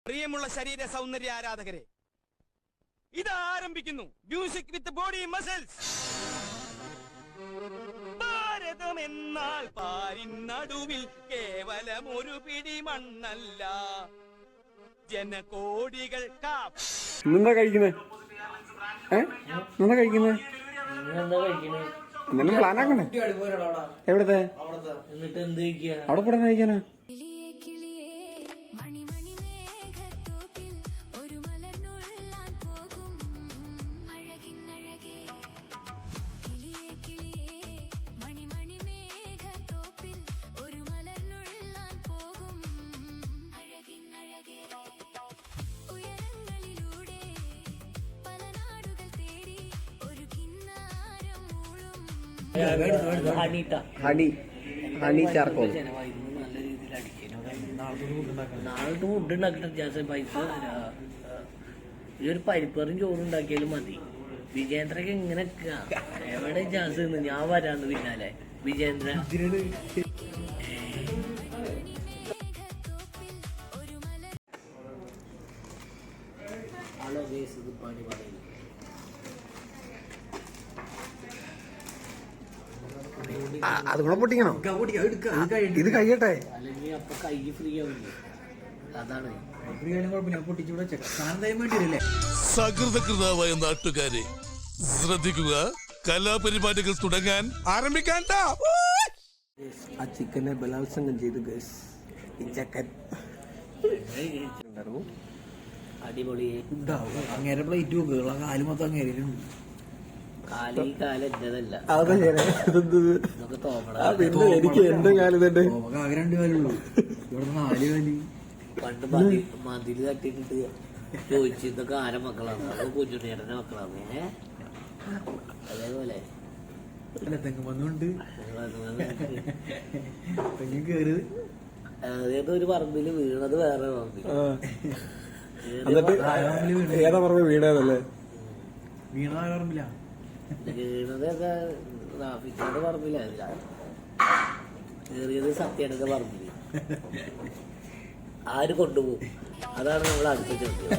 പ്രിയമുള്ള ശരീര സൗന്ദര്യ ആരാധകരെ, ഇത് ആരംഭിക്കുന്നു മ്യൂസിക് വിത്ത് ബോഡി മസിൽസ്. ഭാരതം എന്നാൽ പാരിനടുവിൽ കേവലം ഒരു പിടി മണ്ണല്ല, ജനകോടികൾ. എന്താ കഴിക്കുന്നത്? എന്താ കഴിക്കുന്നത്? എന്തെങ്കിലും പ്ലാൻ ആക്കണേ. എവിടത്തെ അവിടെ പോടാൻ കഴിക്കാനാ? Honey charcoal. നാളെ ഫുഡ് ഉണ്ടാക്കിട്ട് പൈസ ഈ ഒരു പരിപ്പറും ചോറും ഉണ്ടാക്കിയാലും മതി. വിജയേന്ദ്രക്ക് ഇങ്ങനെ എവിടെ ചാൻസ് നിന്ന് ഞാൻ വരാന്ന് പിന്നാലെ വിജയേന്ദ്ര. ഹലോ ഗൈസ്, ഇത് പണി പറയുന്നു. അതുകൂടെ പൊട്ടിക്കണോ? ഇത് കഴിയട്ടെ. അല്ലെങ്കിൽ അപ്പൊ കൈ ഫ്രീ ആവില്ലേ? അതാണ് സകൃതകൃതാവായ നാട്ടുകാരെ ശ്രദ്ധിക്കുക, കലാപരിപാടികൾ തുടങ്ങാൻ ആരംഭിക്കാൻ. ആ ചിക്കനെ ബലാത്സംഗം ചെയ്തു ഗൈസ്. ഈ ചക്കൻ അടിപൊളി. അങ്ങനെ പ്ലേറ്റ് വെക്കുക, കാല് മൊത്തം അങ്ങേരുണ്ട്. പിന്നെ എനിക്ക് എന്റെ കാലം തന്നെ ആകെ 2 കാലുള്ളൂ, ഇവിടെ 4 കാല്. പണ്ട് മതില് തട്ടിട്ടിട്ട് ചോദിച്ചു ഇതൊക്കെ ആരെ മക്കളാണ്? അത് കുഞ്ഞുണ്ണേട്ടന്റെ മക്കളാണ്. അതേപോലെ തെങ്ങുമന്നുണ്ട് തെങ്ങ് കേറ്. ഏതൊരു പറമ്പില് വീണത് വേറെ പറമ്പിൽ. ഏതാ പറമ്പ് വീണതല്ലേ? വീണ പറമ്പില്ല, വീണതൊക്കെ റാഫിക്കാന്റെ പറമ്പില്ല. കേറിയത് സത്യാനൊക്കെ പറമ്പില്. ആര് കൊണ്ടുപോകും? അതാണ് നമ്മൾ അടുത്ത ചോദ്യം.